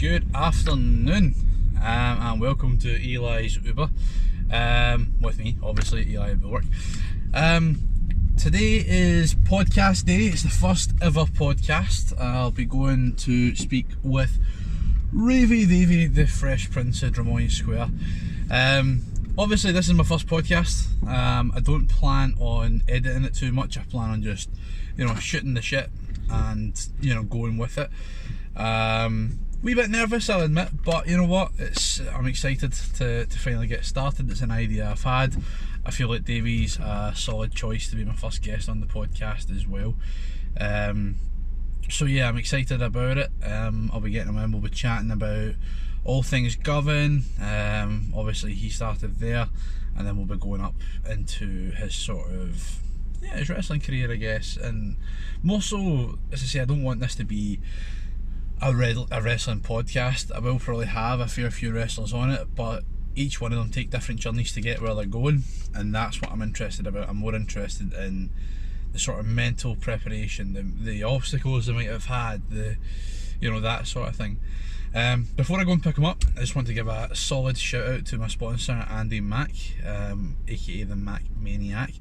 Good afternoon, and welcome to Eli's Uber. With me, obviously, Eli Bulwark. Today is podcast day. It's the first ever podcast. I'll be going to speak with Ravie, Davie, the Fresh Prince of Drummoyne Square. Obviously, this is my first podcast. I don't plan on editing it too much. I plan on just, shooting the shit and, going with it. Wee bit nervous, I'll admit, but you know what? I'm excited to finally get started. It's an idea I've had. I feel like Davie's a solid choice to be my first guest on the podcast as well. So yeah, I'm excited about it. I'll be getting him in. We'll be chatting about all things Govan. Obviously he started there, and then we'll be going up into his sort of his wrestling career, I guess. And more so, as I say, I don't want this to be a wrestling podcast. I will probably have a fair few wrestlers on it, but each one of them take different journeys to get where they're going, and that's what I'm interested about. I'm more interested in the sort of mental preparation, the obstacles they might have had, that sort of thing. Before I go and pick them up, I just want to give a solid shout out to my sponsor Andy Mac, aka the Mac Maniac,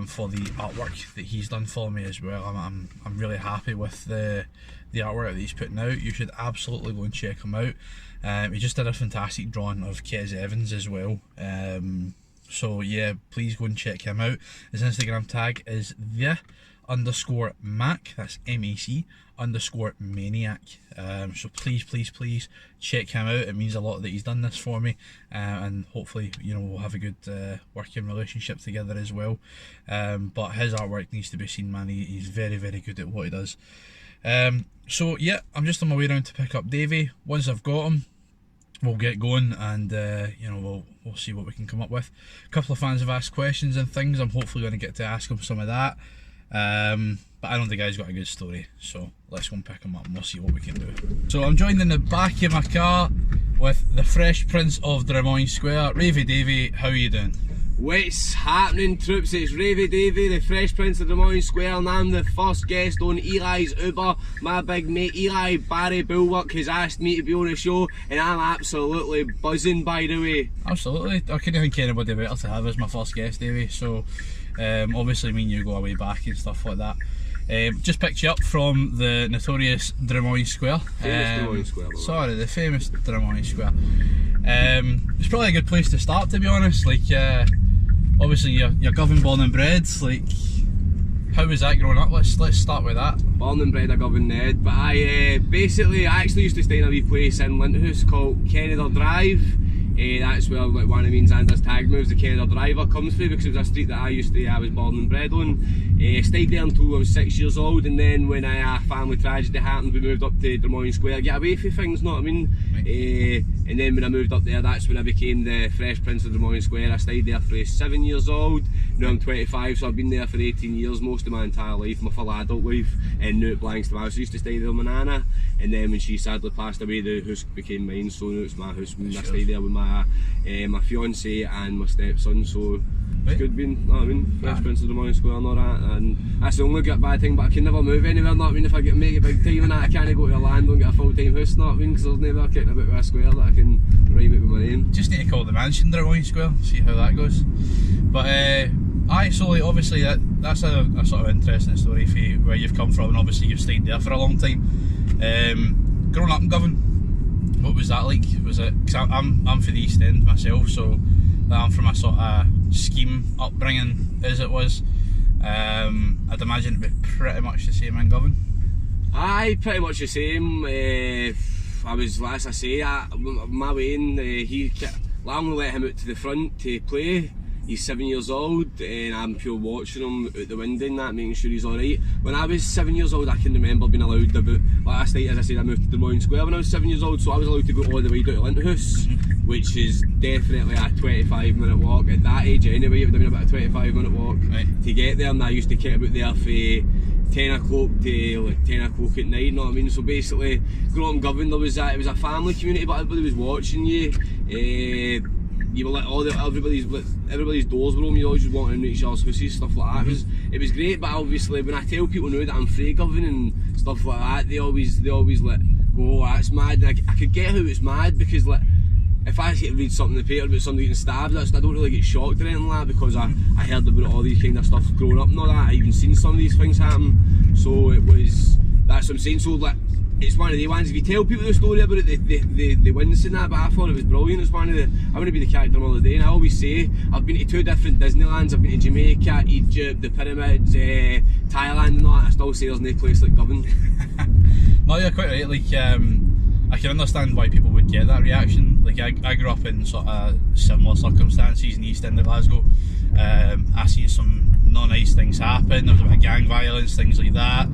for the artwork that he's done for me as well. I'm really happy with the artwork that he's putting out. You should absolutely go and check him out. He just did a fantastic drawing of Kez Evans as well. So yeah, please go and check him out. His Instagram tag is _Mac, that's MAC_Maniac. So please check him out. It means a lot that he's done this for me, and hopefully we'll have a good working relationship together as well. But his artwork needs to be seen, man. He's very good at what he does. So yeah, I'm just on my way around to pick up Davie. Once I've got him, we'll get going, and we'll see what we can come up with. A couple of fans have asked questions and things. I'm hopefully going to get to ask him some of that. But I know the guy's got a good story, so let's go and pick him up and we'll see what we can do. So I'm joined in the back of my car with the Fresh Prince of Drummoyne Square, Ravie Davie. How are you doing? What's happening, troops? It's Ravie Davie, the Fresh Prince of Drummoyne Square, and I'm the first guest on Eli's Uber. My big mate Eli Barry Bulwark has asked me to be on the show, and I'm absolutely buzzing, by the way. Absolutely. I couldn't think anybody better to have as my first guest, Davie. So obviously me and you go away back and stuff like that. Just picked you up from the notorious Drummoyne Square. Drummoyne Square. Sorry, the famous Drummoyne Square. It's probably a good place to start, to be honest. Like, obviously you're Govan born and bred. Like, how was that growing up? Let's start with that. Born and bred a Govan Ned, but I actually used to stay in a wee place in Lindhouse called Canada Drive. That's where one of me and Xander's tag moves, the Canada Driver, comes through, because it was a street that I was born and bred on. Stayed there until I was 6 years old, and then when a family tragedy happened, we moved up to Drummoyne Square, get away from things, know what I mean? Right. And then when I moved up there, that's when I became the Fresh Prince of Drummoyne Square. I stayed there for 7 years old. Now I'm 25, so I've been there for 18 years, most of my entire life, my full adult life, and now it blanks to my house. I used to stay there with my nana, and then when she sadly passed away, the house became mine, so now it's my house. I stay there with my fiance and my stepson, so it's good being, Fresh Prince of Drummoyne Square and all that. And that's the only bad thing, but I can never move anywhere, know what I mean? If I make it big time and that, I can't go to Orlando and get a full-time house, know what I mean? Because there's never getting about with a square that I can rhyme it with my name. Just need to call the mansion Drummoyne Square, see how that goes. But obviously that's a sort of interesting story for you, where you've come from, and obviously you've stayed there for a long time. Growing up in Govan, what was that like? Was it, cause I'm for the East End myself, so I'm from a sort of scheme upbringing as it was. I'd imagine it'd be pretty much the same in Govan. Aye, pretty much the same. I was, as I say, my Wayne, I only let him out to the front to play. He's 7 years old, and I'm pure watching him out the window and that, making sure he's alright. When I was 7 years old, I can remember being allowed about, last night, as I said, I moved to Drummoyne Square when I was 7 years old, so I was allowed to go all the way down to Lindhouse, which is definitely a 25-minute walk. At that age anyway, it would have been about a 25-minute walk to get there, and I used to get about there for 10 o'clock to like 10 o'clock at night, you know what I mean? So basically, growing up in Govan, it was a family community, but everybody was watching you. You were like everybody's doors were open. You always just walking into each other's houses, stuff like that. It was great, but obviously when I tell people now that I'm frae Govan and stuff like that, they always like, go, that's mad. And I could get how it's mad because like, if I read something in the paper about somebody getting stabbed, I don't really get shocked or anything like that because I heard about all these kind of stuff growing up and all that. I even seen some of these things happen. So that's what I'm saying. So like, it's one of the ones, if you tell people the story about it, they wince in that, but I thought it was brilliant. It's one of the, I want to be the character all the day, and I always say, I've been to 2 different Disneylands, I've been to Jamaica, Egypt, the pyramids, Thailand and all that, I still say there's no place like Govan. No, you're quite right, like, I can understand why people would get that reaction. Like, I grew up in sort of similar circumstances in the East End of Glasgow. I seen some not nice things happen, there was a bit of gang violence, things like that.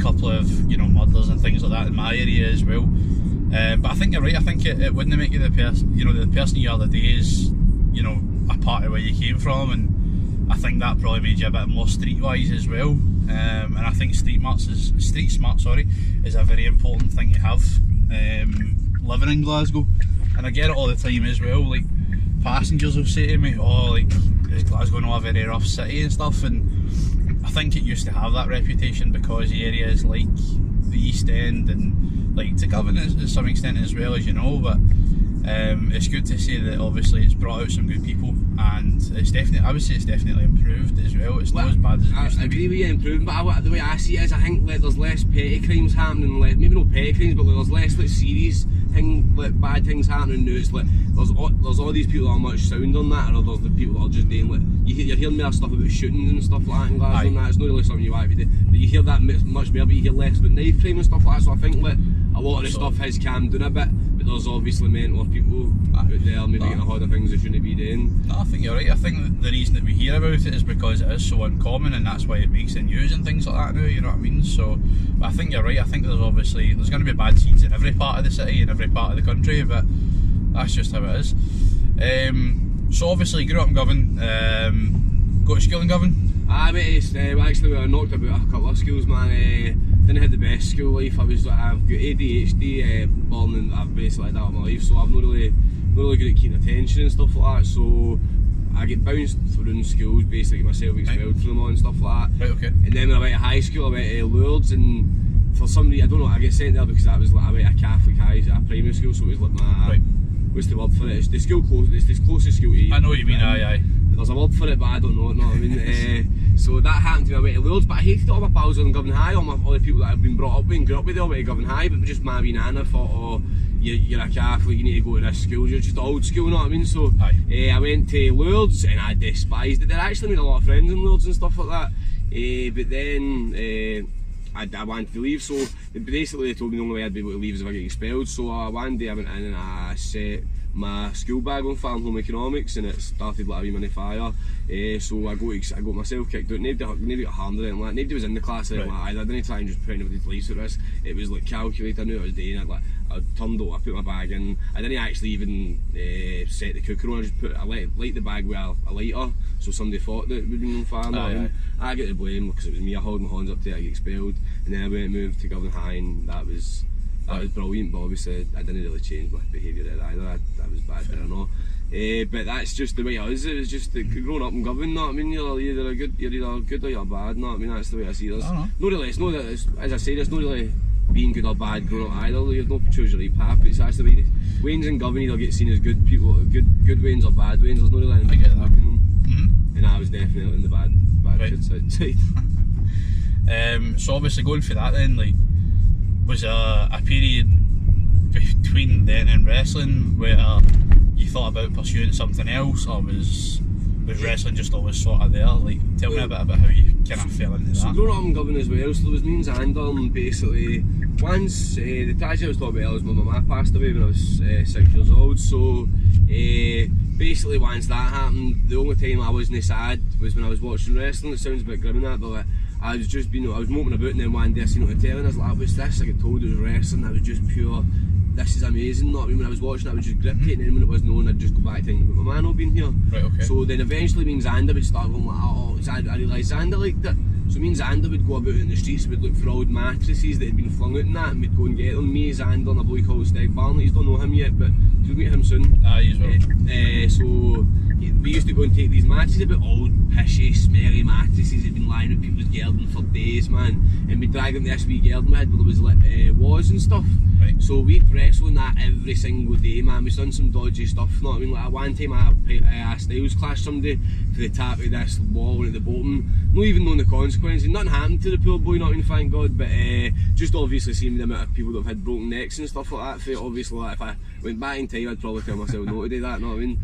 Couple of, you know, murders and things like that in my area as well. But I think you're right, I think it wouldn't make you the person, you know, the person you are today is, you know, a part of where you came from, and I think that probably made you a bit more streetwise as well. And I think street smart is a very important thing to have living in Glasgow. And I get it all the time as well, like passengers will say to me, oh, like, is Glasgow not a very rough city and stuff, and I think it used to have that reputation because the area is like the East End and like to Govan to some extent as well, as you know, but it's good to say that obviously it's brought out some good people, and it's definitely, I would say it's definitely improved as well. It's not as bad as it used to be. I agree with you, improved, but the way I see it is I think like there's less petty crimes happening, like, maybe not petty crimes, but like, there's less like serious like bad things happening now. It's like there's all these people that are much sound on that, or there's the people that are just doing like, you're hearing more stuff about shootings and stuff like that in Glasgow and that. It's not really something you want to be doing, but you hear that much more, but you hear less about knife crime and stuff like that. So I think like a lot of the stuff has calmed down a bit, but there's obviously mental people out there maybe getting a lot of things they shouldn't be doing. No, I think you're right. I think the reason that we hear about it is because it is so uncommon, and that's why it makes the news and things like that now, you know what I mean? So, but I think you're right. I think there's going to be bad seeds in every part of the city and every part of the country, but that's just how it is. So obviously grew up in Govan, go to school in Govan? Actually I knocked about a couple of schools, man. Didn't have the best school life. I've got ADHD, born and I've basically had that all my life, so I'm not really good at keeping attention and stuff like that, so I get bounced through schools, basically myself expelled from them all and stuff like that. Right, okay. And then when I went to high school, I went to Lourdes, and for some reason, I don't know, I get sent there because that was like, I went to Catholic high, a primary school, so it was like my, what's the word for it? It's the school it's the closest school to you. I know what you mean, aye. There's a word for it, but I don't know it, know what I mean? So that happened to me, I went to Lourdes, but I hated all my pals in Govan High, all the people that I've been brought up with and grew up with, they all went to Govan High, but just my wee nana thought, oh, you're a Catholic, you need to go to this school, you're just old school, you know what I mean? So I went to Lourdes and I despised it. I actually made a lot of friends in Lourdes and stuff like that, but then I wanted to leave, so basically they told me the only way I'd be able to leave is if I get expelled. So one day I went in and I set my school bag on fire in home economics, and it started like a wee mini fire. So I got myself kicked out. Nobody got harmed or anything like that. Nobody was in the class or anything like that. I didn't try and just put anybody's lives at risk. It was like calculated. I knew what I was doing. I turned out, I put my bag in. I didn't actually even set the cooker on. I just light the bag with a lighter, so somebody thought that it would be on fire. I get the blame because it was me. I held my hands up to it, I get expelled, and then I went and moved to Govan High, and that was brilliant. But obviously I didn't really change my behaviour there either. That was bad, I don't know. But that's just the way it is. It was just growing up in Govan, know what I mean? You're either good or you're bad, know what I mean? That's the way I see it. As I say, there's no really being good or bad growing up either. You don't choose your right path, but it's actually the way Waynes in Govan either get seen as good people, good Waynes or bad Waynes. There's no really anything between them. And I was definitely in the bad kid side. So obviously going for that then, like, was a period between then and wrestling where you thought about pursuing something else, or was wrestling just always sort of there? Like, tell me a bit about how you kind of fell into that. So growing up in Govan as well, so there was me and Xander, and basically once the tragedy I was talking about was my mum passed away when I was 6 years old. So basically once that happened, the only time I wasn't sad was when I was watching wrestling. It sounds a bit grim in that, but like, I was moping about, and then one day I seen it on the telly and I was like, what's this? I got told it was wrestling. I was just pure, this is amazing, not when I was watching it I was just gripped it, and then when it was known I'd just go back thinking about my man not being here. Right, okay. So then eventually me and Xander would start going like, oh, I realised Xander liked it. So me and Xander would go about in the streets, we'd look for old mattresses that had been flung out and that, and we'd go and get them. Me, Xander and a boy called Steg Barnett, you don't know him yet, but you'll meet him soon. He's well. So we used to go and take these mattresses, about old, pishy, smelly mattresses that had been lying at people's garden for days, man. And we'd drag them to this wee garden we had where there was like was and stuff. Right. So we'd wrestle in that every single day, man. We've done some dodgy stuff, you know what I mean? Like one time I styles clashed somebody for the tap of this wall at the bottom. Not even knowing the consequences. Nothing happened to the poor boy, you know what I mean, thank God. But just obviously seeing the amount of people that have had broken necks and stuff like that. For obviously, like, if I went back in time, I'd probably tell myself no to do that, you know what I mean?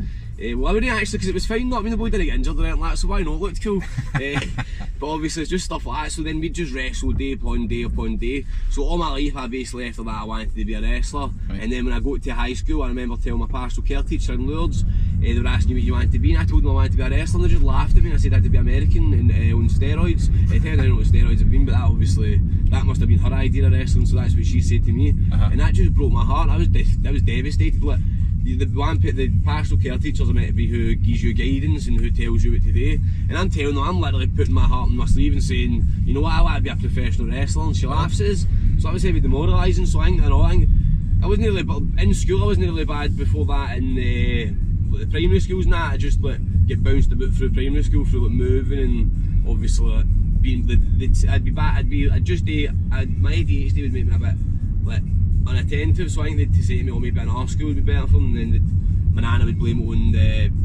Well, I wouldn't actually, because it was fine, not I mean, the boy didn't get injured or anything like that, so why not? It looked cool. But obviously it's just stuff like that, so then we'd just wrestle day upon day upon day. So all my life I basically, after that, I wanted to be a wrestler. Right. And then when I got to high school, I remember telling my pastoral care teacher in Lourdes, they were asking me what you wanted to be, and I told them I wanted to be a wrestler, and they just laughed at me, and I said I had to be American and on steroids. It turned out I don't know what steroids have been, but that obviously, that must have been her idea of wrestling, so that's what she said to me. And that just broke my heart. I was devastated. Like, the pastoral care teachers are meant to be who gives you guidance and who tells you what to do, and I'm telling them, I'm literally putting my heart on my sleeve and saying, you know what, I want to be a professional wrestler, and she laughs at us. So that was heavy demoralising. So I think I wasn't really, but in school I wasn't really bad before that. In the primary schools and that, I just like get bounced about through primary school through like moving and obviously like, being my ADHD would make me a bit like unattentive, so I think they'd say to me, oh, maybe an art school would be better for them, and then my nana would blame it on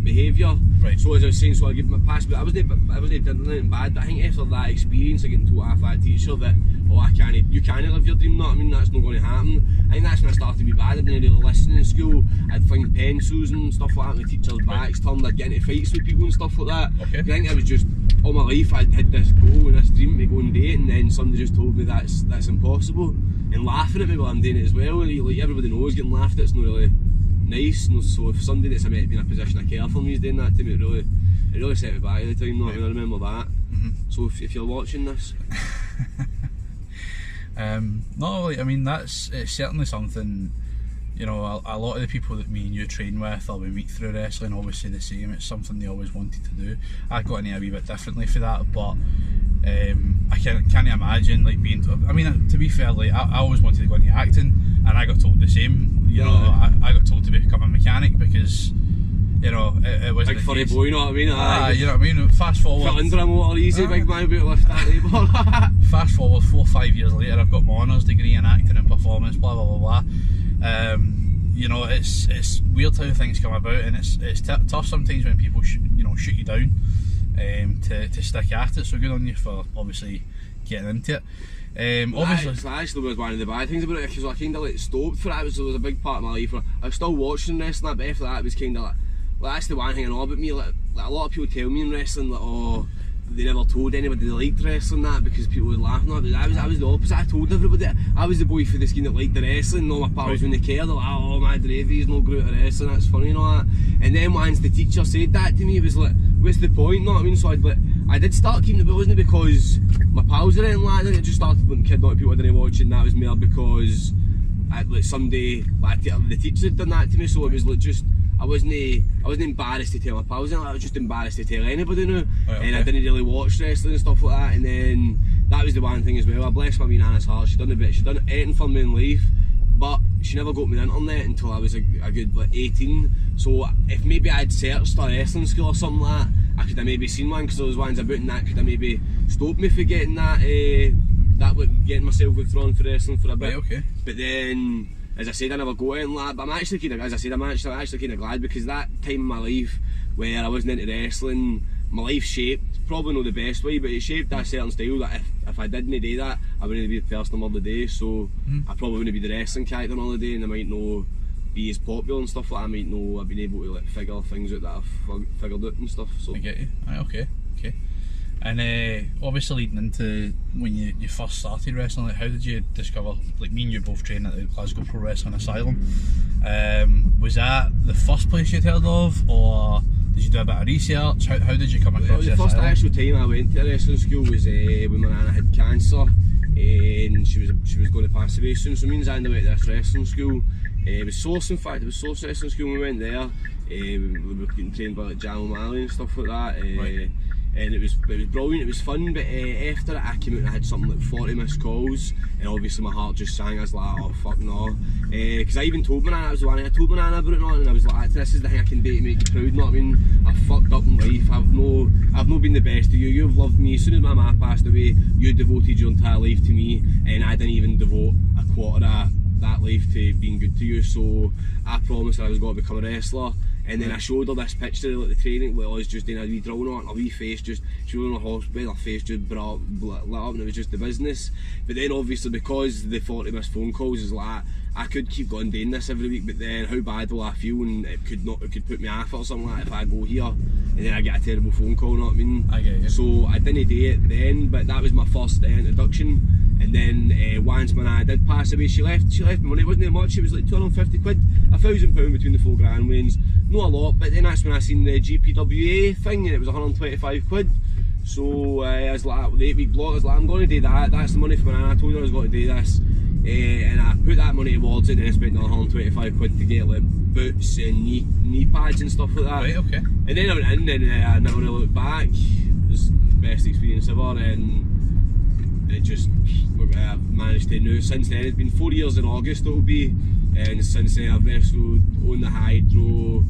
behaviour. Right. So as I was saying, so I give them a pass, but I wasn't doing anything bad, but I think after that experience of getting told off that teacher that, oh, you can't live your dream, you know what I mean, that's not going to happen. I think that's when I started to be bad. I didn't really listen in school, I'd find pencils and stuff like that, and the teachers' backs turned, I'd get into fights with people and stuff like that. Okay. I think I was just, all my life I'd had this goal and this dream to go and do it, and then somebody just told me that's impossible, and laughing at me while I'm doing it as well. Like, everybody knows getting laughed at, it's not really nice. So if somebody that's meant to be in a position of care for me is doing that to me, it really set me back at the time, you know, and I remember that. So if you're watching this, no, like, I mean, it's certainly something, you know, a lot of the people that me and you train with or we meet through wrestling always say the same. It's something they always wanted to do. I got into a wee bit differently for that, but I can't imagine like being. I mean, to be fair, like I always wanted to go into acting, and I got told the same. You know, I got told to become a mechanic because, you know, it was big furry boy, you know what I mean? You know what I mean? Fast forward. Fit under a motor easy, big man, about to lift that table. Fast forward 4 or 5 years later, I've got my honours degree in acting and performance, blah blah blah blah. You know, it's weird how things come about, and it's tough sometimes when people shoot you down to stick at it. So good on you for obviously getting into it. Obviously, that actually was one of the bad things about it, because I kind of like stopped for that. It was a big part of my life. I was still watching wrestling, but after that it was kind of like that's the one thing I know about me. Like a lot of people tell me in wrestling that, oh, they never told anybody they liked wrestling, that because people would laugh at it. I was the opposite. I told everybody. I was the boy for the skin that liked the wrestling. All my pals when they cared, they're like, oh, my Ravie's no great at wrestling, that's funny and all that. And then once the teacher said that to me, it was like, what's the point? You know what I mean? So I did start keeping it, but it wasn't because my pals or anything like that. I just started like, kidding out people I didn't watch, and that was more because the teacher had done that to me. So it was like just. I wasn't embarrassed to tell my pals, I was just embarrassed to tell anybody now. Okay. And I didn't really watch wrestling and stuff like that. And then that was the one thing as well. I bless my wee nana's heart. She done anything for me in life, but she never got me the internet until I was a good like 18. So if maybe I'd searched a wrestling school or something like that, I could have maybe seen one, because there was ones about, and that could have maybe stopped me from getting getting myself withdrawn for wrestling for a bit. Right, okay. But then, as I said, I never got anything like that, but I'm actually kind of glad, because that time in my life where I wasn't into wrestling, my life shaped, probably not the best way, but it shaped a certain style that if I didn't do that, I wouldn't be the person I'm all the day. So I probably wouldn't be the wrestling character all the day, and I might not be as popular and stuff like that. I might not have been able to like figure things out that I've figured out and stuff. So I get you. Okay. And obviously leading into when you first started wrestling, like how did you discover, like me and you both trained at the Glasgow Pro Wrestling Asylum, was that the first place you'd heard of, or did you do a bit of research? How did you come across the first actual time I went to a wrestling school was when my nana had cancer, and she was going to pass away soon, so me and Xander went to this wrestling school. It was Source, in fact, it was Source Wrestling School when we went there. We were getting trained by like Jan O'Malley and stuff like that. Right. and it was brilliant, it was fun, but after it I came out and I had something like 40 missed calls, and obviously my heart just sank. I was like, oh fuck no, because I even told my nana, I told my nana about it, and I was like, this is the thing I can do to make you proud, you know what I mean? I've fucked up in life, I've no been the best to you, you've loved me. As soon as my ma passed away, you devoted your entire life to me, and I didn't even devote a quarter of that life to being good to you, so I promised I was going to become a wrestler. And then I showed her this picture of like, the training where I was just doing a wee drill on it, a wee face just, she was in the hospital, her face just lit up, and it was just the business. But then obviously because the 40 missed phone calls is like, I could keep going doing this every week, but then how bad will I feel, and it could put me off or something like that if I go here and then I get a terrible phone call, you know what I mean? I get you. So I didn't do it then, but that was my first introduction. And then once my nana did pass away, she left me money. It wasn't that much, it was like 250 quid, £1,000 between the 4 grand wins. Not a lot, but then that's when I seen the GPWA thing and it was 125 quid. So I was like, with the 8 week block, I was like, I'm going to do that, that's the money for my nana. I told her I was going to do this. And I put that money towards it, and then I spent another 125 quid to get like boots and knee pads and stuff like that. Right, okay. And then I went in and I never really looked back. It was the best experience ever, and it just, I've managed to know since then. It's been 4 years in August it'll be, and since then I've wrestled on the Hydro,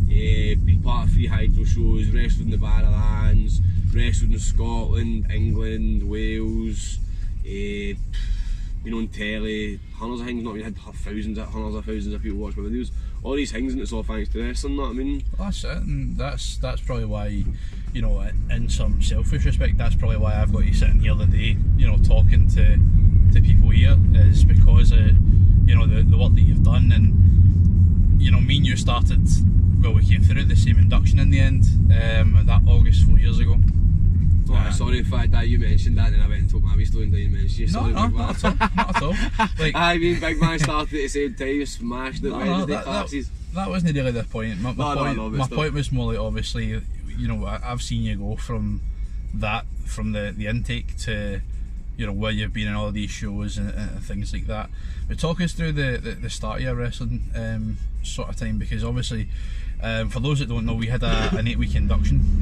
been part of 3 Hydro shows, wrestled in the Barrowlands, wrestled in Scotland, England, Wales, been on telly, hundreds of things, not even had hundreds of thousands of people watch my videos. All these things, and it's all thanks to wrestling, you know what I mean? Well, that's it, and that's probably why, you know, in some selfish respect, that's probably why I've got you sitting here today, you know, talking to people here, is because of, you know, the work that you've done. And, you know, me and you started, well, we came through the same induction in the end, that August 4 years ago. Oh, sorry if you mentioned that, and I went and told my wee story and didn't mention you. Sorry, no, not at all. Like, I mean, Big Man started at the same time, smashed the Wednesday classes. That wasn't really the point. My point was more like, obviously, you know, I've seen you go from the intake to, you know, where you've been in all these shows and things like that. But talk us through the start of your wrestling sort of time, because obviously, for those that don't know, we had an 8 week induction.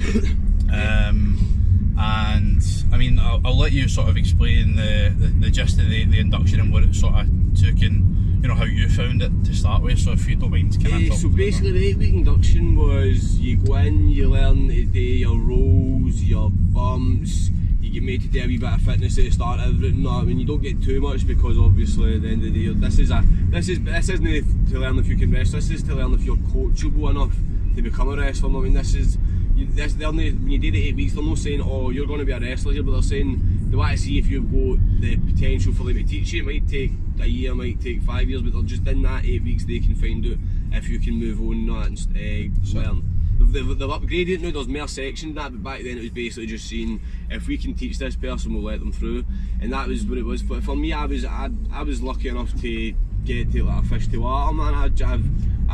And I mean, I'll let you sort of explain the gist of the induction and what it sort of took, and you know how you found it to start with. So if you don't mind, can I so basically, the 8 week induction was you go in, you learn to do your rolls, your bumps, you get made to do a wee bit of fitness at the start of everything. No, I mean, you don't get too much, because obviously at the end of the day, this isn't to learn if you can wrestle. This is to learn if you're coachable enough to become a wrestler. I mean, when you do the 8 weeks, they're not saying, oh, you're going to be a wrestler here, but they're saying they want to see if you've got the potential for them to teach you. It might take a year, it might take 5 years, but they're just in that 8 weeks they can find out if you can move on and learn. They've upgraded it now, there's more sections than that, but back then it was basically just seeing if we can teach this person, we'll let them through. And that was what it was. But for me, I was lucky enough to get to like a fish to water, man. I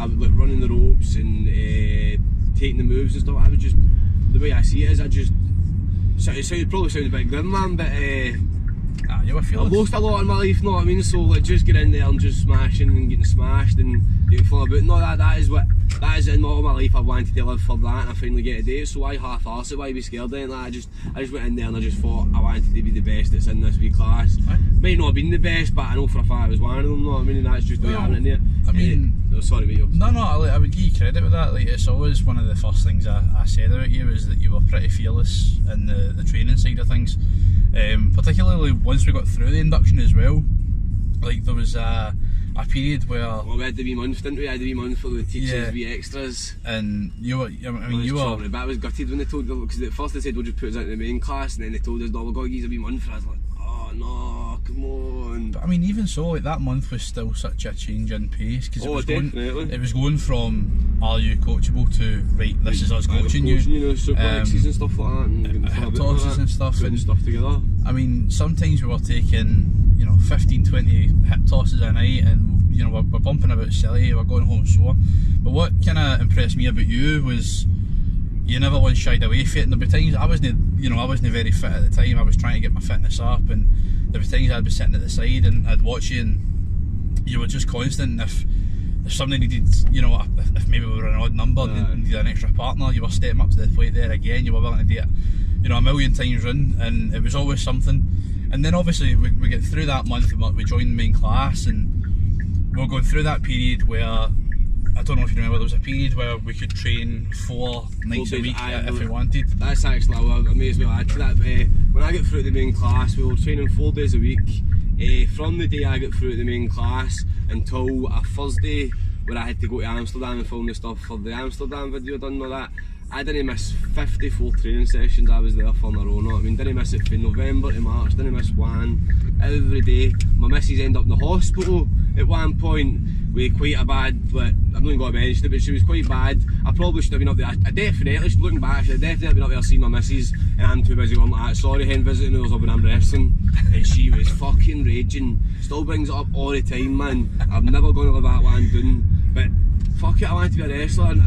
was like running the ropes and taking the moves and stuff. I was just, the way I see it is, it probably sounds a bit grim, man, but I've lost a lot in my life, you know what I mean? So like, just get in there and just smashing and getting smashed and getting full about. No, that is in all my life. I wanted to live for that, and I finally get to do it. So I half-arse it. Why be scared of it? Like, I just went in there and I just thought I wanted to be the best that's in this wee class. Might not have been the best, but I know for a fact I was one of them. You know what I mean? And that's just the way I went in there. I mean, sorry, mate. No, I would give you credit with that. Like, it's always one of the first things I said about you, is that you were pretty fearless in the training side of things. Particularly once we got through the induction as well. Like, there was a period where... Well, we had the wee month, didn't we? I had the wee month for the teachers, wee extras. And you were, But I was gutted when they told us, because at first they said we'll just put us out in the main class, and then they told us, no, we've got to give us a wee month. I was like, oh no, come on. But I mean, even so, like, that month was still such a change in pace, because it was going from, are you coachable, to, right, this is us coaching you. You know, suplexes and stuff like that, and hip tosses and stuff. Putting stuff together. I mean, sometimes we were taking, you know, 15, 20 hip tosses a night, and, you know, we're bumping about silly, we're going home sore. But what kind of impressed me about you was you never once shied away from it. And there were times I wasn't very fit at the time. I was trying to get my fitness up, and there were times I'd be sitting at the side and I'd watch you, and you were just constant. If somebody needed, you know, if maybe we were an odd number and needed an extra partner, you were stepping up to the plate there again. You were willing to do it, you know, a million times run, and it was always something. And then obviously we get through that month, we joined the main class, and we were going through that period where, I don't know if you remember, there was a period where we could train 4 nights a week if we wanted. That's actually, I may as well add to that. When I got through the main class, we were training 4 days a week. From the day I got through the main class until a Thursday where I had to go to Amsterdam and film the stuff for the Amsterdam video done and all that, I didn't miss 54 training sessions I was there for in a row. I mean, didn't miss it from November to March, didn't miss one, every day. My missus ended up in the hospital at one point with quite a bad, like, I'm not even going to mention it, but she was quite bad. I probably should have been up there, I definitely, looking back, I should have definitely been up there seeing my missus, and I'm too busy going like that, sorry hen visiting us when I'm wrestling. And she was fucking raging, still brings it up all the time, man. I'm never going to let that one down, but fuck it, I wanted to be a wrestler, and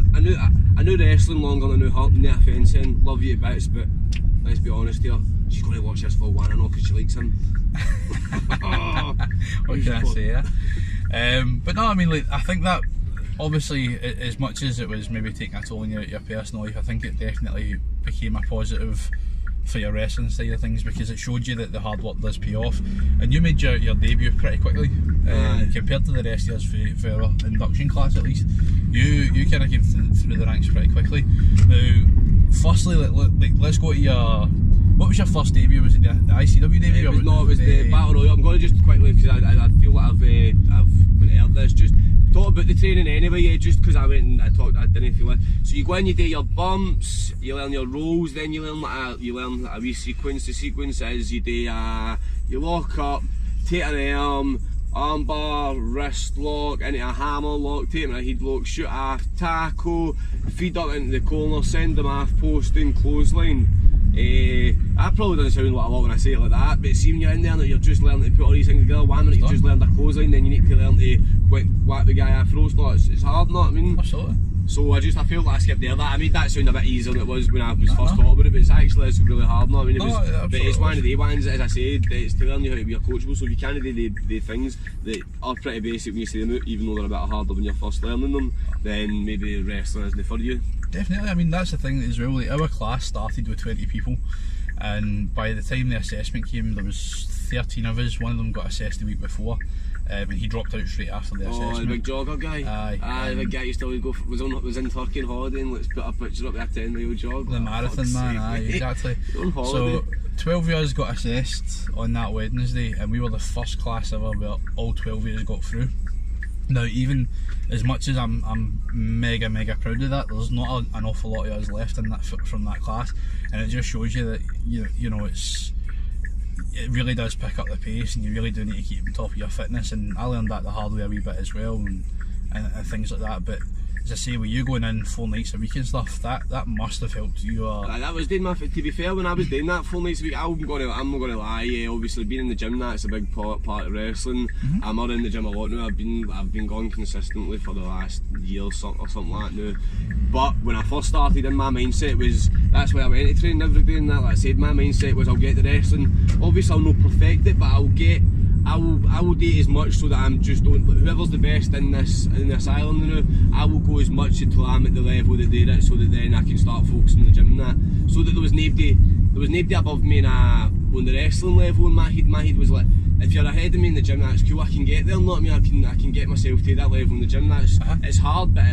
I knew wrestling longer than I knew her, no offence then, love you to bits, but let's be honest here, she's going to watch this for one, I know, because she likes him. What can I say, yeah? But no, I mean, like, I think that obviously, as much as it was maybe taking a toll on your personal life, I think it definitely became a positive for your wrestling side of things, because it showed you that the hard work does pay off, and you made your debut pretty quickly compared to the rest of us for our induction class at least. You kind of came through the ranks pretty quickly. Now, firstly, let's go to your. What was your first debut? Was it the ICW debut? It was the Battle Royal. I'm going to just quickly, because I feel like I've been aired this, just talk about the training anyway, yeah, just because I went and I didn't feel it. So you go in, you do your bumps, you learn your rolls, then you learn a wee sequence. The sequence is you do you lock up, take an arm bar, wrist lock, into a hammer lock, take him in a head lock, shoot off, tackle, feed up into the corner, send them off, posting, clothesline. That probably doesn't sound like a lot when I say it like that, but see when you're in there and you're just learning to put all these things together, 1 minute you just learned a clothesline, then you need to learn to whack the guy off ropes. No, it's hard, know what I mean? Absolutely. So I felt like I skipped there. I made that sound a bit easier than it was when I was first taught about it, but it's really hard, know what I mean? But it's one of the ones, as I said, it's to learn you how to be coachable, so if you can't do the things that are pretty basic when you say them out, even though they're a bit harder when you're first learning them, then maybe wrestling isn't for you. Definitely, I mean, that's the thing as well, like, our class started with 20 people, and by the time the assessment came there was 13 of us. One of them got assessed the week before, and he dropped out straight after the assessment. Oh, the big jogger guy? Aye, the big guy used to always go, was in Turkey on holiday, and let's put a picture up there, 10-mile jog. The marathon man, aye, exactly. On holiday. So 12 of us got assessed on that Wednesday, and we were the first class ever where all 12 of us got through. Now, even as much as I'm mega proud of that, there's not an awful lot of us left in that from that class, and it just shows you that you know it really does pick up the pace, and you really do need to keep on top of your fitness. And I learned that the hard way a wee bit as well, and things like that. But as I say, with you going in 4 nights a week and stuff, that must have helped you. That was doing to be fair, when I was doing that 4 nights a week, I'm not going to lie. Obviously, being in the gym, that's a big part of wrestling. I'm not in the gym a lot now. I've been going consistently for the last year or something like that now. But when I first started, in my mindset was that's why I went to training every day. And that, like I said, my mindset was I'll get the wrestling. Obviously, I'll not perfect it, but I will do it as much so that I'm just doing whoever's the best in this island now. I will go as much until I'm at the level that they're at, so that then I can start focusing on the gym and that. So that there was nobody above me on the wrestling level in my head. My head was like, if you're ahead of me in the gym, that's cool. I can get there. Not me. I can get myself to that level in the gym. It's hard, but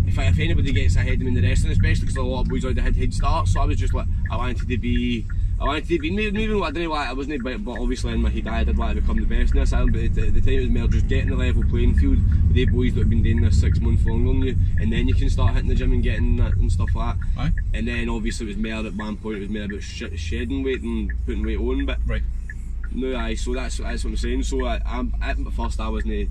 if anybody gets ahead of me in the wrestling, especially because a lot of boys already had head starts, so I was just like, I wanted to be maybe what I didn't like, I wasn't, but obviously in my head I did want to become the best in this island. But at the time it was more just getting the level playing field with the boys that have been doing this 6 months longer than you, and then you can start hitting the gym and getting that and stuff like that. Aye. And then obviously it was more at one point, it was more about shedding weight and putting weight on, but right. No, aye, so that's what I'm saying. So at first I wasn't,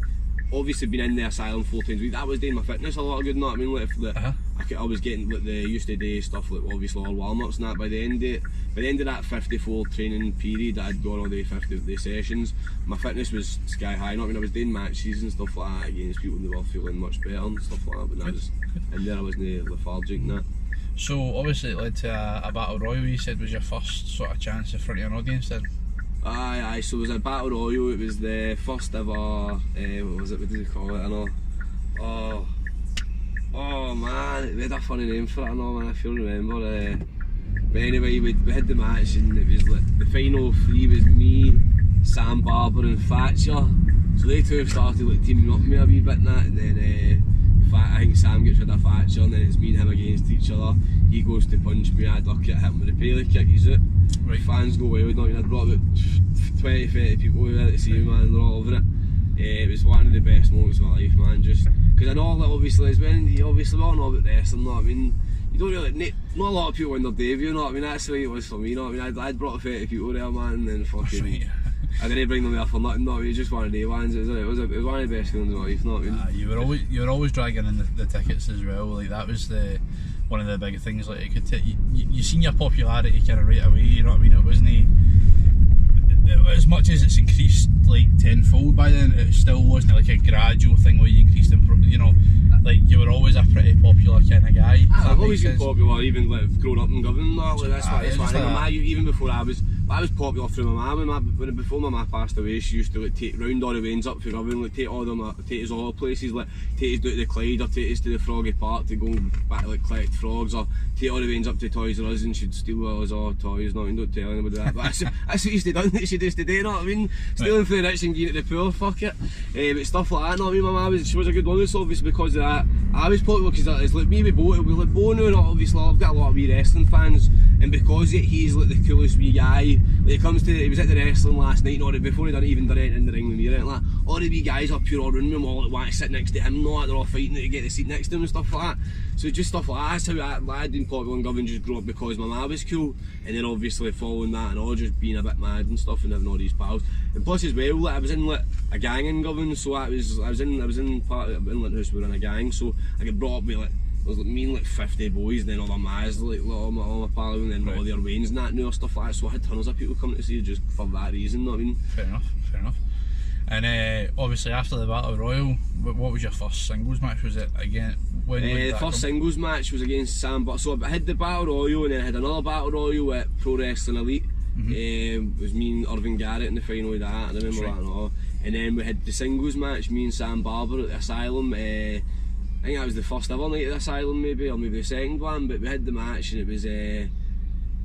obviously been in the asylum 4 times a week, that was doing my fitness a lot of good, know what I mean? Like I was getting like the used to do stuff like obviously all warm-ups and that. By the end of that 54 training period that I'd gone all the 50 sessions, my fitness was sky high. Not when I was doing matches and stuff like that against people, they were feeling much better and stuff like that. But I was in there, I wasn't lethargic and that. So obviously it led to a battle royal. You said was your first sort of chance in front of an audience then. Aye, so it was a battle royal. It was the first ever, what did they call it, I know, oh man, they had a funny name for it, I know, man, if you'll remember, But anyway, we had the match, and it was like the final three was me, Sam Barber and Thatcher. So they two started like teaming up with me a wee bit and that, and then I think Sam gets rid of Thatcher, and then it's me and him against each other. He goes to punch me, I duck it, hit him with a Paley kick, he's out. Right. Fans go wild, I brought about 20-30 people there to see me, man, they're all over it. It was one of the best moments of my life, man, just because I know that obviously is when you obviously all know about wrestling, you know what I mean? You don't really, not a lot of people in their debut, you know what I mean? That's the way it was for me, you know what I mean? I'd brought 30 people there, man, and then fucking, right. I didn't bring them there for nothing, you know what I mean? It was just one of the ones, it was one of the best feelings of my life, you know what I mean? You were always dragging in the tickets as well, like that was one of the big things, like it could you seen your popularity kind of right away, you know what I mean? It wasn't, as much as it's increased like tenfold by then, it still wasn't like a gradual thing where you increased in, you know, like you were always a pretty popular kind of guy. I've always been popular, even like growing up in Govan, like, that's why even before I was popular through my mum. Before my mum passed away, she used to like take round all the wains up for Govan, like take us all places, like take us down to the Clyde or take us to the Froggy Park to go back like collect frogs, or take all the wains up to Toys R Us and she'd steal all us all toys. No, don't tell anybody that. But that's what she used to do. She used to do, you know what I mean? Stealing from the rich and giving it to the poor, fuck it. But stuff like that, no, I mean, my mum she was a good one, so obviously because of that, I was popular because it's like me with Bono, and obviously I've got a lot of wee wrestling fans, and because he's like the coolest wee guy. When it comes to, he was at the wrestling last night, or before he done even done it in the ring with me, right? Like, all the wee guys up here all around him, all like, want to sit next to him, and all that, they're all fighting to get the seat next to him and stuff like that. So just stuff like that, that's how I'd been popular in Govan, just grew up because my ma was cool, and then obviously following that and all, just being a bit mad and stuff and having all these pals. And plus as well, like, I was in like a gang in Govan, so I was in part of Linthouse, we were in a gang, so I got brought up with like, there was like me and like 50 boys, and then all the Maz, like all my pals, and then all their wains and that and stuff like that. So I had tons of people coming to see just for that reason, you know what I mean? Fair enough. And obviously after the Battle Royal, what was your first singles match? Was it again? The first singles match was against Sam. So I had the Battle Royal, and then I had another Battle Royal at Pro Wrestling Elite. It was me and Irvin Garrett in the final of that. I remember that and all. And then we had the singles match, me and Sam Barber at the Asylum. I think that was the first ever night at the Asylum, maybe, or maybe the second one, but we had the match, and it was, I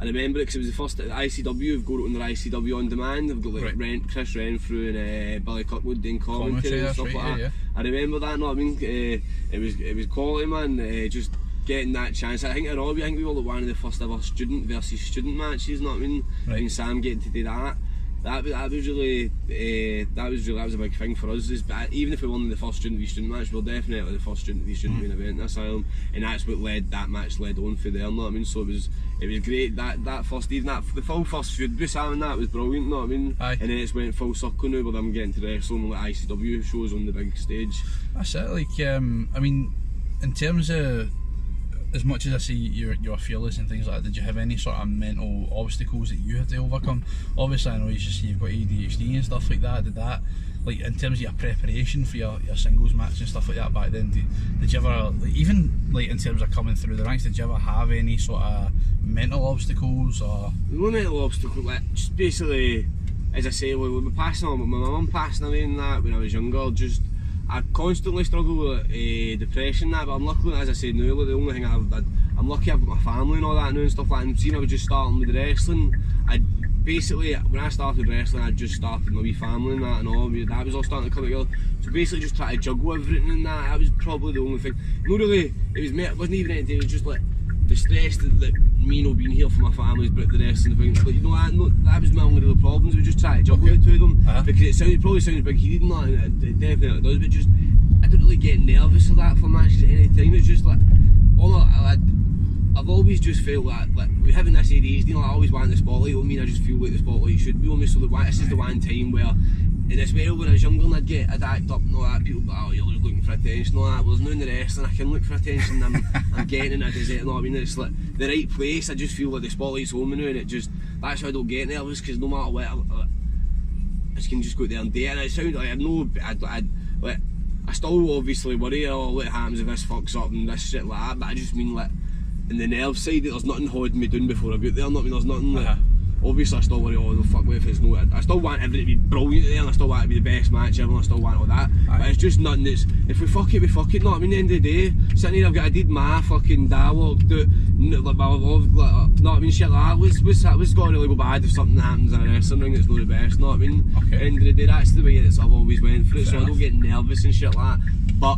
remember it because it was the first at the ICW, we've got it on their ICW On Demand, they've got like Chris Renfrew and Billy Kirkwood doing commentary and stuff like that. Yeah. I remember that, know what I mean? It was quality, man, just getting that chance. I think we were like one of the first ever student versus student matches, know what I mean? Right. And Sam getting to do that. That was a big thing for us. Even if we won the first student v student match, we were definitely the first student v student main event in the Asylum, and that's what that match led on for there. You know what I mean? So it was great. That first, the full first feud with Sam and that was brilliant. You know what I mean? Aye. And then it's went full circle now with them getting to wrestling like ICW shows on the big stage. That's it. Like I mean, in terms of, as much as I see you're fearless and things like that, did you have any sort of mental obstacles that you had to overcome? Obviously I know you've got ADHD and stuff like that. Did that, like in terms of your preparation for your singles match and stuff like that back then, did you ever, like, even like in terms of coming through the ranks, did you ever have any sort of mental obstacles? Or no mental obstacle, like just basically, as I say, with my mum passing away and that when I was younger, just I constantly struggle with depression and that, but I'm lucky, as I said now, like, the only thing I'm lucky I've got my family and all that now and stuff like that, and seeing I was just starting with the wrestling, basically, when I started wrestling, I just started my wee family and that and all, that was all starting to come together, so basically just try to juggle everything and that was probably the only thing. No really, it wasn't even anything, it was just like the stress that me not being here for my family, but the wrestling thing, like, you know, that was my only real problems. We just try to juggle the two of them, because it probably sounds big heated and that, it definitely does, but just, I don't really get nervous for that for matches at any time. It's just like, I've always just felt like we having this ADHD, you know, I always want the spotlight on me, and I just feel like the spotlight should be on me, so this is the one time where, and as well, when I was younger and I'd act up and all that, people would be, oh, you're looking for attention and all that. Well, there's no in the wrestling, I can look for attention, I'm getting it, I deserve it, you know what I mean? It's like the right place, I just feel like the spotlight's on me now, and it just, that's why I don't get nervous, because no matter what, I just can just go there and do it, and it sounds like, I still obviously worry, oh, what happens if this fucks up and this shit like that, but I just mean like, in the nerve side, there's nothing holding me down before I get there, there's nothing like, obviously I still worry, oh the fuck, what if it's not, I still want everything to be brilliant there, and I still want it to be the best match ever, and I still want all that. Aye. But it's just nothing that's, if we fuck it, we fuck it, not I mean, at the end of the day, sitting here I did my fucking dialogue, like my love, like, not I mean, shit like that, was got to really go bad if something happens in a wrestling ring that's not the best, not I mean, Okay. at the end of the day, that's the way that I've always went for it, Fair so I don't get nervous and shit like that, but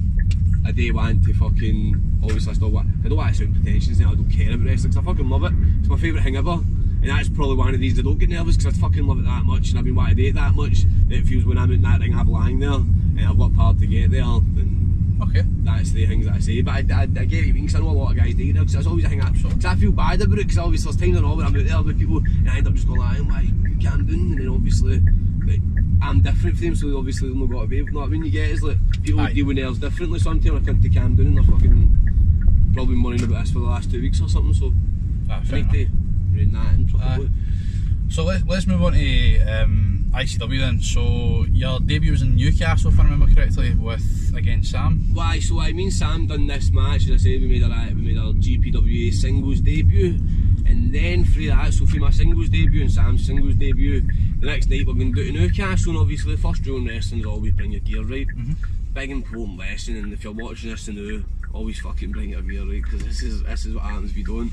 I do want to fucking, obviously I don't want to sound pretentious and I don't care about wrestling, because I fucking love it, it's my favourite thing ever, and that's probably one of these that don't get nervous because I fucking love it that much and I've been wanting to do it that much that it feels when I'm in that ring I belong there, and I've worked hard to get there, and Okay. that's the things that I say, but I get what you mean, because I know a lot of guys do it, because that's always a thing, because I feel bad about it, because obviously there's times I know when I'm out there with people and I end up just going like, why you can't do it, and then obviously like, I'm different for them, so obviously they've not got to be, you know what I mean, you get is like, people Aye. deal with nerves differently, sometimes I come to Camden and they're fucking probably moaning about this for the last 2 weeks or something, so I Fair need enough. to rein that in properly. So let's move on to ICW then. So your debut was in Newcastle, if I remember correctly, against Sam. Why? So I mean, Sam done this match, as I say, we made our GPWA singles debut, and then through that, so for my singles debut and Sam's singles debut, the next night we're going to do it in Newcastle, and obviously the first rule in wrestling is always bring your gear right. Big important lesson, and if you're watching this and always fucking bring your gear right, because this is what happens if you don't.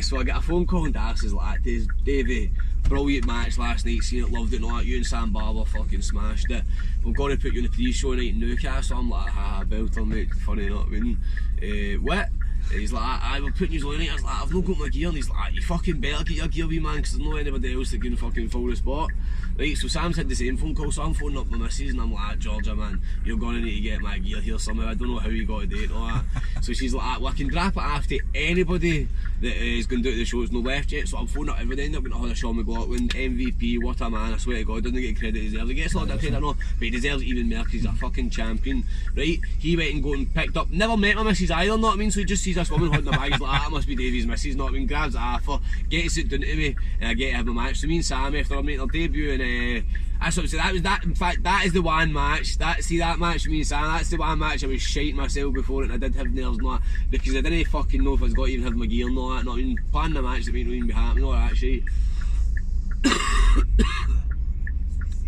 So I get a phone call and Dad says like, Davie, brilliant match last night, seen it, loved it, and all that, you and Sam Barber fucking smashed it. We're going to put you in a pre-show night in Newcastle. I'm like, belter mate, funny, you know what I mean? What? And he's like, we're putting you on night. I was like, I've not got my gear, and he's like, you fucking better get your gear, wee man, because there's no anybody else that can fucking fill the spot. Right, so Sam's had the same phone call, so I'm phoning up my missus and I'm like, Georgia man, you're gonna need to get my gear here somehow, I don't know how you got to do it and all that. So she's like, well I can drop it off to anybody that is going to do it, the show's no left yet, so I'm phoning up everybody, end up going to Sean McLaughlin, MVP, what a man, I swear to God, doesn't get credit he deserves, he gets a lot of credit I know, but he deserves it even more because he's a fucking champion, right? He went and got and picked up, never met my missus either, know what I mean, so he just sees this woman holding a bag, he's like, that must be Davie's missus, know what I mean, grabs it off her, gets it done to me, and I get to have my match. So me and Sam, after I made our debut, and that's what I said, that was that, in fact, that is the one match, that match with me and Sam, that's the one match I was shiting myself before it, and I did have nerves and all that, because I didn't fucking know if I was going to even have my gear and all that, not even planning a match that might not even be happening, all that shit.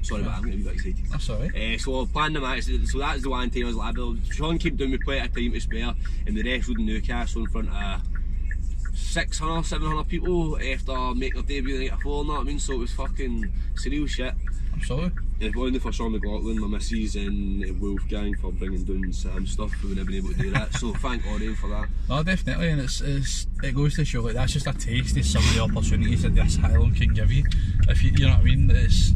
Sorry, but I'm going to be a bit excited. That's alright. So I planned the match, so that was the one time I was like, Sean came down with plenty of time to spare, and the rest was in Newcastle in front of 600, 700 people after making their debut the night before, know what I mean? So it was fucking surreal shit. Absolutely. And if it wasn't for Sean McLaughlin, my missus and Wolfgang for bringing down Sam stuff, we wouldn't have been able to do that. So thank God for that. No, definitely, and it goes to show like that's just a taste of some of the opportunities that the asylum can give you. If you know what I mean, it's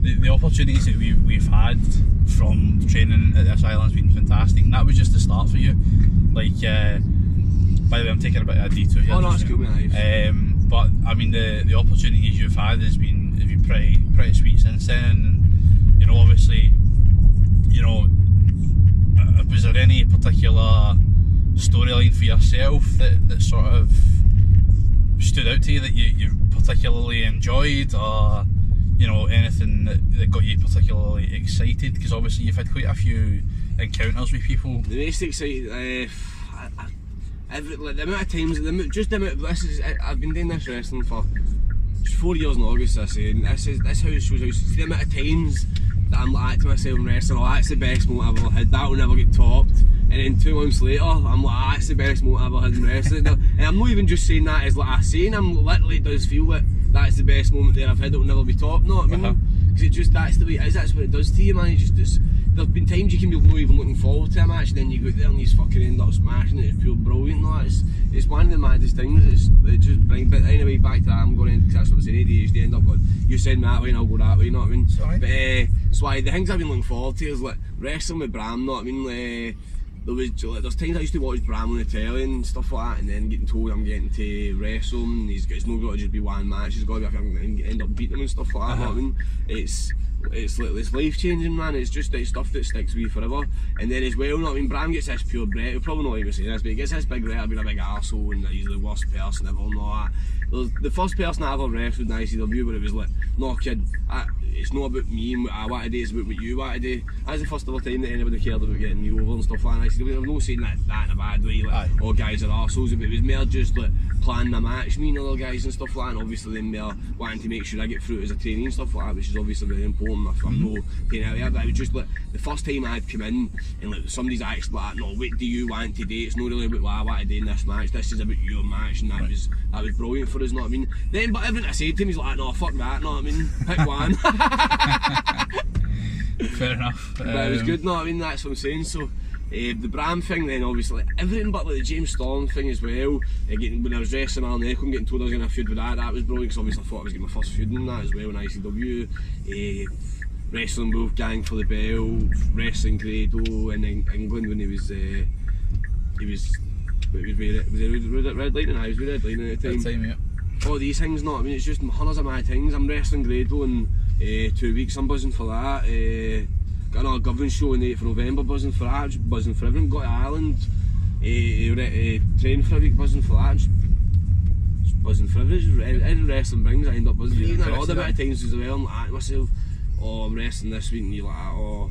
the opportunities that we've had from training at the asylum's been fantastic, and that was just the start for you. Like, by the way, I'm taking a bit of a detour here. Oh no, that's cool, mate. But I mean, the opportunities you've had has been pretty sweet since then. And, you know, obviously, you know, was there any particular storyline for yourself that sort of stood out to you that you particularly enjoyed, or you know, anything that got you particularly excited? Because obviously you've had quite a few encounters with people. The most exciting, the amount of times, I've been doing this wrestling for 4 years in August, I say, and this how it shows out. The amount of times that I'm like to myself in wrestling, oh that's the best moment I've ever had, that will never get topped, and then 2 months later I'm like, oh, that's the best moment I've ever had in wrestling. And I'm not even just saying that as like a saying, I'm literally does feel that that's the best moment that I've had, it will never be topped, know what I mean? Because it just, that's the way it is, that's what it does to you, man. There's been times you can be not even looking forward to a match, and then you go out there and you fucking end up smashing it, it's pure brilliant, no? It's one of the maddest things, it just brings, but anyway, back to that, I'm going to, because that's what I'm saying, ADHD, end up going, you send me that way and I'll go that way, you know what I mean? Sorry. But, so the things I've been looking forward to is like, wrestling with Bram, know what I mean? There's times I used to watch Bram on the telly and stuff like that, and then getting told I'm getting to wrestle him, and it's not got to just be one match, it's got to be, I'm going to end up beating him and stuff like that, know what I mean? It's life changing, man. It's just like stuff that sticks with you forever. And then as well, I mean, Bram gets this pure Brett, he'll probably not even say this, but he gets this big Brett of being a big arsehole and he's the worst person ever and all that. The first person I ever wrestled in ICW where it was like, no kid, it's not about me and what I want to do, it's about what you want to do. That's the first ever time that anybody cared about getting me over and stuff like that. I said, I'm not saying that in a bad way, like, all guys are arseholes, but it was more just like planning a match, me and other guys and stuff like that, and obviously then more wanting to make sure I get through as a trainee and stuff like that, which is obviously very important if I'm not paying out there. But it was just like, the first time I'd come in, and like somebody's actually like, no, what do you want to do? It's not really about what I want to do in this match, this is about your match, and that was brilliant for us, know what I mean? Then, but everything I said to him, he's like, no, fuck that, know what I mean? Pick one. Fair enough. But it was good, know what I mean? That's what I'm saying. So the Bram thing, then obviously everything but like the James Storm thing as well. When I was wrestling Alan Echo and getting told I was going to feud with that was brilliant, because obviously I thought I was getting my first feud in that as well in ICW. Wrestling Wolfgang for the belt, wrestling Grado in England when he was Red Lightning. I was with Red Lightning at the time. Yeah. All these things, not. I mean, it's just hundreds of mad things. I'm wrestling Grado in 2 weeks. I'm buzzing for that. Got another Govan show on the 8th of November. Buzzing for that. Just buzzing for everything. Got to Ireland. Train for a week. Buzzing for that. Just buzzing for everything. Any wrestling brings, I end up buzzing. Even an odd amount of times as well. I'm like, myself, oh, I'm wrestling this week, and you're like, oh,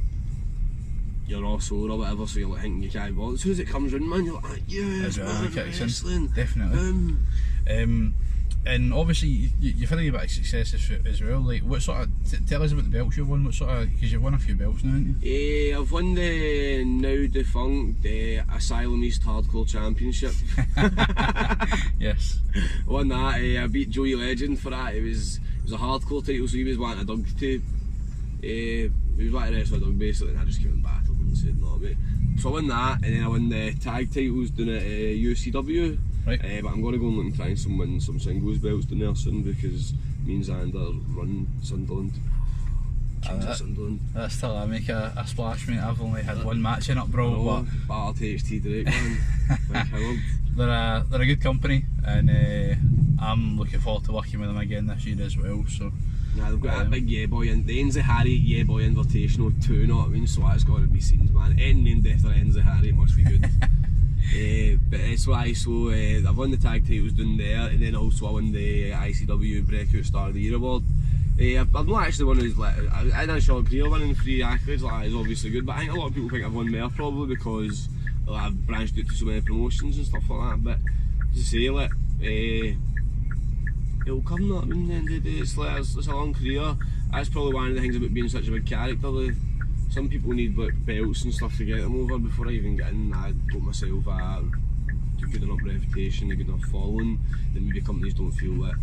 you're all sore or whatever, so you're like thinking you can't bother. As soon as it comes round, man, you're like, yes, man, wrestling. Definitely. And obviously you've had a bit of success as well. Like, what sort of, tell us about the belts you've won. What sort of, because you've won a few belts now, haven't you? I've won the now defunct Asylum East Hardcore Championship. Yes. I won that. I beat Joey Legend for that. It was a hardcore title, so he was wanting a Doug to. He was wanting to wrestle a Doug basically, and I just came and battled and said no, mate. So I won that, and then I won the tag titles down at UCW. Right. But I'm going to go and look and try and win some singles belts down there soon, because me and Xander run Sunderland. Sunderland. That's till I make a splash, mate. I've only had one match in it, bro. But battle THT direct, man. They're a good company, and I'm looking forward to working with them again this year as well. So. Nah, they've got that big Yeah Boy, and the Enzo Harry Yeah Boy Invitational too, you know what I mean? So that's got to be seen, man. Any named after Enzo Harry, it must be good. But that's why, so I've won the tag titles down there, and then also I won the ICW Breakout Star of the Year award. I've not actually won as, like, I had a short career winning 3 accolades, like that is obviously good, but I think a lot of people think I've won more probably because I've branched out to so many promotions and stuff like that. But as I say, like, it'll come, know what I mean? At the end of the day, it's like, it's a long career. That's probably one of the things about being such a big character. Like, some people need like belts and stuff to get them over. Before I even get in, I got myself a good enough reputation, a good enough following, that maybe companies don't feel that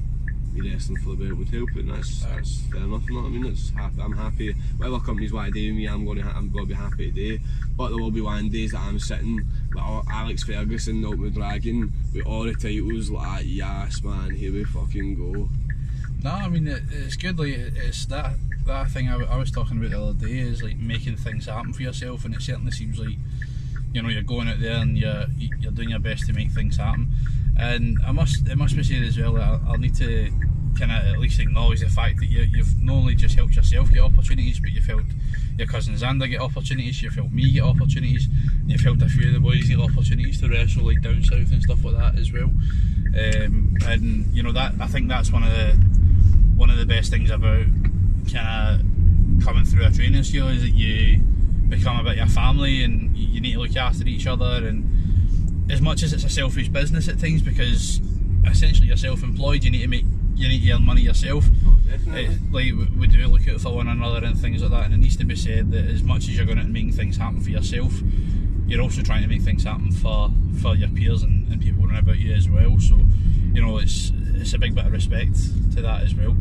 me wrestling for the belt would help it, and that's fair enough, you know what I mean? I'm happy, whatever companies want to do with me, I'm going to be happy to do. But there will be one days that I'm sitting like Alex Ferguson, the Ultimate Dragon, with all the titles, like, yes man, here we fucking go. No, I mean, it's good, like, it's that thing I was talking about the other day, is like making things happen for yourself, and it certainly seems like, you know, you're going out there and you're doing your best to make things happen. And it must be said as well that I'll need to kind of at least acknowledge the fact that you've not only just helped yourself get opportunities, but you've helped your cousin Xander get opportunities, you've helped me get opportunities, and you've helped a few of the boys get opportunities to wrestle like down south and stuff like that as well. And you know, that I think that's one of the best things about kind of coming through a training school, is that you become a bit of a family and you need to look after each other. And as much as it's a selfish business at times, because essentially you're self-employed, you need to earn money yourself. Oh, definitely. Like, we do look out for one another and things like that, and it needs to be said that as much as you're going out and making things happen for yourself, you're also trying to make things happen for your peers and people around about you as well. So, you know, it's a big bit of respect to that as well.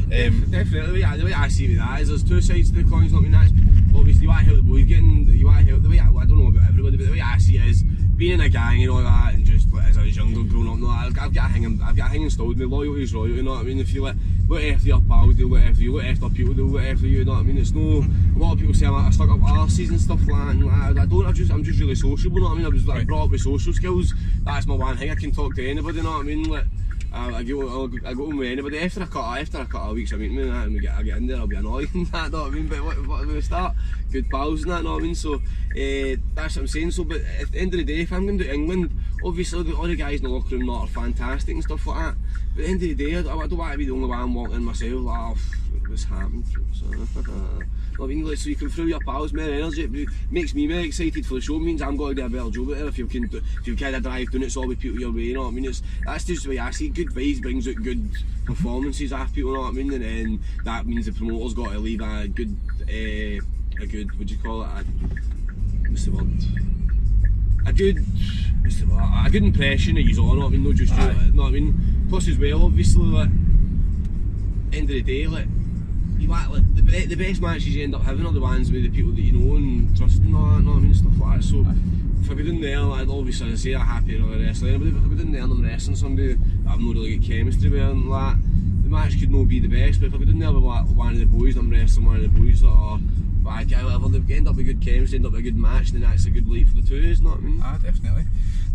Definitely, the way I see it with that is there's two sides to the coin. Not mean that's obviously you want to help the boys getting, you want to help the way I don't know about everybody, but the way I see it is being in a gang and all that, and just like, as I was younger growing up, no, I've got a thing installed with me. Loyalty is royalty, you know what I mean? If you look after your pals, they'll look after you, look after people, they'll look after you, you know what I mean? It's no, a lot of people say I'm like, I stuck up arses and stuff like that, and I'm just really sociable, you know what I mean? I was like brought up with social skills. That's my one thing. I can talk to anybody, you know what I mean? Like, I go on with anybody after a couple of weeks of meeting me, and I get in there, I'll be annoyed and that, know what I mean? But what do we start? Good pals and that, know what I mean? So that's what I'm saying. So, but at the end of the day, if I'm going to England, obviously all the guys in the locker room are fantastic and stuff like that. But at the end of the day, I don't want to be the only one walking in myself. Like, what's happened. So, I mean, like, so you can throw your pals more energy. It makes me more excited for the show. It means I'm going to do a better job at it if you kind of drive doing it all with people your way. You know what I mean? That's just the way I see it. Good vibes brings out good performances after people. You know what I mean? And then that means the promoter's got to leave a good what do you call it? What's the word? A good impression of you on. You know what I mean? Not just you. You know what I mean? Plus as well, obviously, like, end of the day, like, you like the best matches you end up having are the ones with the people that you know and trust and all that, you know what I mean, stuff like that. So if I go down there, I'd obviously say I'm happy with the wrestling, but if I go down there and I'm wrestling somebody that I've not really got chemistry with and like, the match could not be the best, but if I go down there with like, one of the boys and I'm wrestling one of the boys that are bad guy, whatever, they end up with good chemistry, end up with a good match, and then that's a good lead for the two, you know what I mean? Definitely.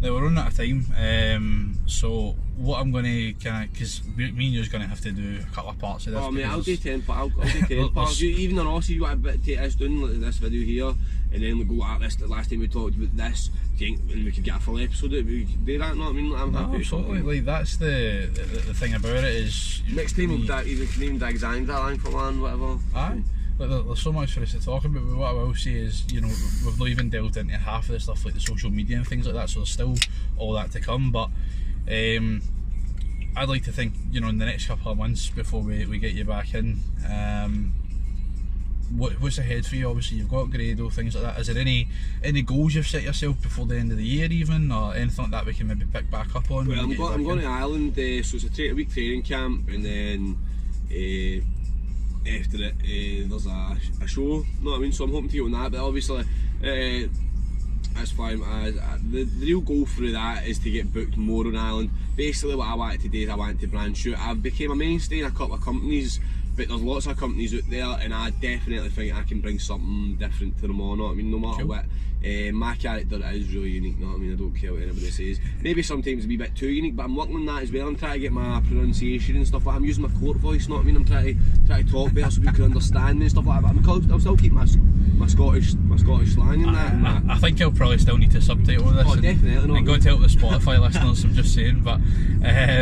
Now we're running out of time, so what I'm going to kind of, because me and you're going to have to do a couple of parts of this. Oh mate, I'll do 10 parts. Even on us, you want a bit to take us down, like this video here, and then we go at this, the last time we talked about this, and we could get a full episode of it, we could do that, you know what I mean? Like, I'm happy. Absolutely, like, that's the thing about it is... Next time we'll even dig Zang for one, whatever. Aye. Like, there's so much for us to talk about, but what I will say is, you know, we've not even delved into half of the stuff like the social media and things like that, so there's still all that to come, but I'd like to think, you know, in the next couple of months before we get you back in, what's ahead for you? Obviously you've got Grado, things like that. Is there any goals you've set yourself before the end of the year even, or anything like that we can maybe pick back up on? Well, I'm going to Ireland, so it's a week training camp, and then after it there's a show, you know what I mean, so I'm hoping to get on that, but obviously that's fine. The real goal through that is to get booked more on Ireland. Basically what I wanted to do is I wanted to branch out. I've become a mainstay in a couple of companies, but there's lots of companies out there, and I definitely think I can bring something different to them all, you know what I mean, no matter what. My character is really unique, you know what I mean, I don't care what anybody says. Maybe sometimes a wee bit too unique, but I'm working on that as well. I'm trying to get my pronunciation and stuff like that. I'm using my court voice, you know what I mean, I'm trying to talk better so people can understand me and stuff like that, but I'll still keep my Scottish slang in that. I think I'll probably still need to subtitle this. Oh, definitely not. And go to help the Spotify listeners, I'm just saying, but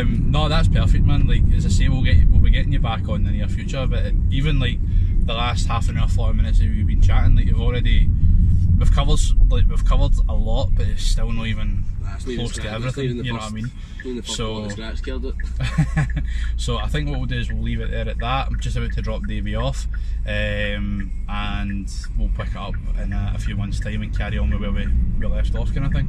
no, that's perfect, man. Like, as I say, we'll be getting you back on in the near future, but even like the last half an hour, 40 minutes that we've been chatting, like, we've covered a lot, but it's still not even close to everything, you know what I mean? So so I think what we'll do is we'll leave it there at that. I'm just about to drop Davie off, and we'll pick it up in a few months' time and carry on with where we left off, kind of thing.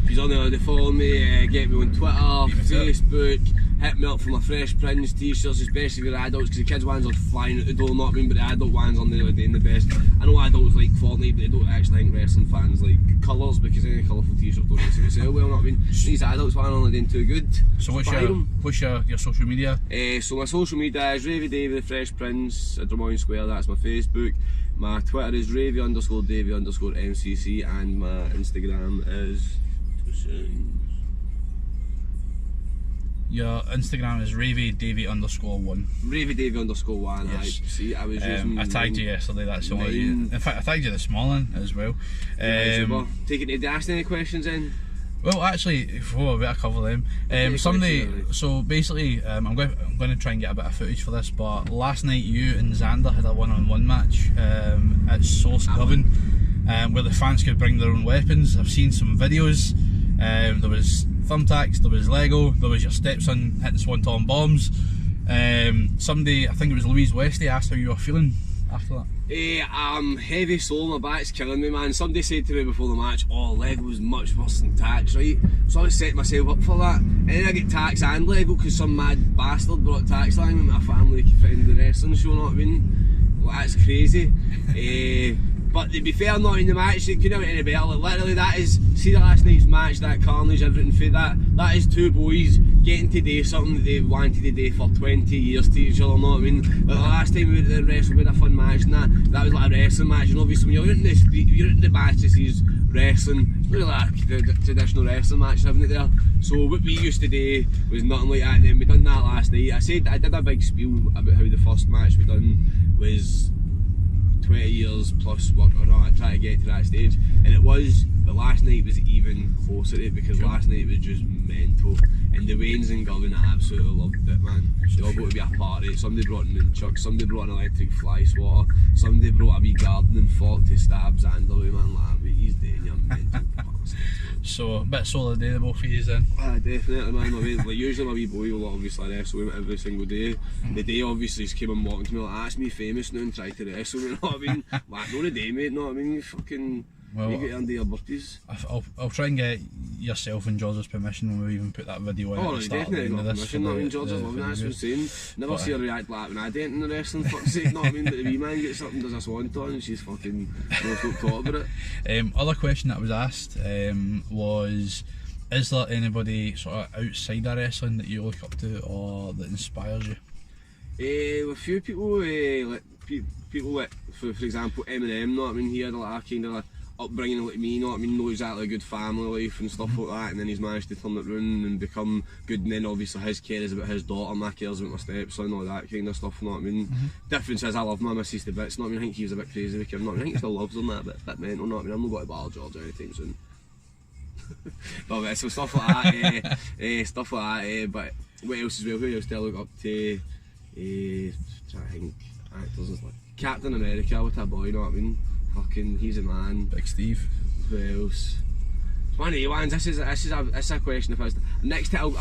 If you're on there, follow me, get me on Twitter, Facebook, hit me up for my Fresh Prince t-shirts, especially for the adults, because the kids' ones are flying out the door, not I mean, but the adult ones are nearly doing the best. I know adults like Fortnite, but they don't actually think wrestling fans like colours, because any colourful t-shirt don't seem to sell well, not I mean. These adults are only doing too good. So what's your social media? So my social media is Ravie Davie the Fresh Prince at Drummoyne Square, that's my Facebook. My Twitter is Ravie_Davie_MCC, and my Instagram is... Your Instagram is Ravie Davie_1. Ravie Davie_1. Yes. See, I was using. I tagged you yesterday. That's all. In fact, I tagged you this morning as well. Taking to ask any questions in. Well, actually, before we cover them, so basically, I'm going to try and get a bit of footage for this. But last night, you and Xander had a one-on-one match at Source Govan, where the fans could bring their own weapons. I've seen some videos. There was thumbtacks, there was Lego, there was your stepson hitting swanton bombs. Somebody, I think it was Louise Westy, asked how you were feeling after that. I'm heavy sore, my back's killing me, man. Somebody said to me before the match, oh, Lego was much worse than tacks, right? So I set myself up for that, and then I get tacks and Lego because some mad bastard brought tacks along with my family to find the wrestling show, you know what I mean? Well, that's crazy. But to be fair, not in the match, it couldn't have been any better. Like, literally, that is, see the last night's match, that carnage, everything for that. That is two boys getting to do something that they've wanted to do for 20 years to each other, you know what I mean? Like, the last time we wrestled, we had a fun match, and that was like a wrestling match, and obviously when you're out in the street, you're out in the match to see wrestling, it's really like the traditional wrestling match, having it there. So what we used to do was nothing like that, and then we done that last night. I did a big spiel about how the first match we done was 20 years plus work on it, trying to get to that stage, and it was, but last night was even closer to it, because last night was just mental, and the Waynes and Govan absolutely loved it, man. They all got to be a part of it. Somebody brought an nunchuck, somebody brought an electric fly swatter, somebody brought a wee gardening fork to stab Xander with, man. Like, what he's doing, you're mental bastards, man. So a bit solidarity for you then. Definitely, man. Like, usually my wee boy will obviously wrestle him every single day. The day obviously he's came and walking to me like, that's me famous now and tried to wrestle me, you know what I mean? Like, not a day, mate, you know what I mean? You fucking, you get under your birthdays. I'll try and get yourself and George's permission when we even put that video in at the start of the end of this. Permission, I mean, George's loving that's what I'm saying. Never see her react like when I dent in the wrestling, fuck's sake, you know what I mean? But the wee man gets up and does a swanton and she's fucking not talk about it. Other question that was asked was, is there anybody sort of outside of wrestling that you look up to or that inspires you? A few people, like people like, for example, Eminem, you know what I mean? He had like a kind of upbringing like me, you know what I mean? Know exactly a good family life and stuff like that, and then he's managed to turn it round and become good, and then obviously his care is about his daughter, my care is about my stepson, all that kind of stuff, you know what I mean? Difference is I love my missus to bits, you know what I mean? I think he was a bit crazy with him, you know what I mean? I think he still loves her and that, bit mental, you know what I mean? I'm not going to battle George anytime soon. But so stuff like that, stuff like that, but what else as well? Who else do I look up to? Trying to think, actors and stuff. Captain America with a boy, you know what I mean? Fucking, he's a man. Big Steve. Who else? It's one of the ones. This is a question of us. Next time,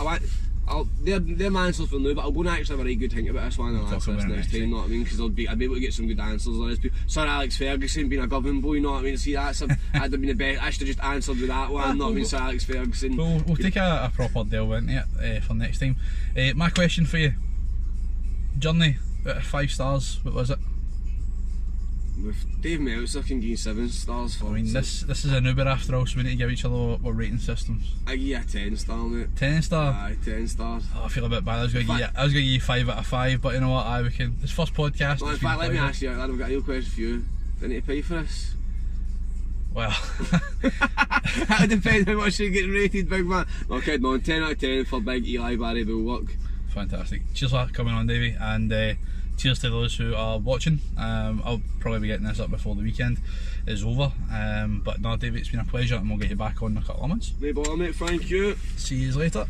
they're my answers for now, but I'll go and actually have a really good think about this one and I'll answer this next time, you know what I mean? Because I'll be able to get some good answers on this. Sir Alex Ferguson being a Govan boy, you know what I mean? See, that'd have been the best. I should have just answered with that one, not being Sir Alex Ferguson. We'll take a proper delve into it for next time. My question for you, journey, out of 5 stars, what was it? With Dave Meltzer can give 7 stars for. I mean, this is an Uber after all, so we need to give each other our rating systems. I give you a 10 star, mate. 10 star? Aye, 10 stars. Oh, I feel a bit bad. I was going to give you 5 out of 5, but you know what? We can. This first podcast. Well, in fact, let me ask you, I've got a real question for you. Do I need to pay for this? Well, that would depend how much you're getting rated, big man. Okay, no, 10 out of 10 for big Eli Barry Bulwark. Fantastic. Cheers for coming on, Davie, and cheers to those who are watching. I'll probably be getting this up before the weekend is over. But no, Davie, it's been a pleasure, and we'll get you back on in a couple of months. No bother, mate. Thank you. See you later.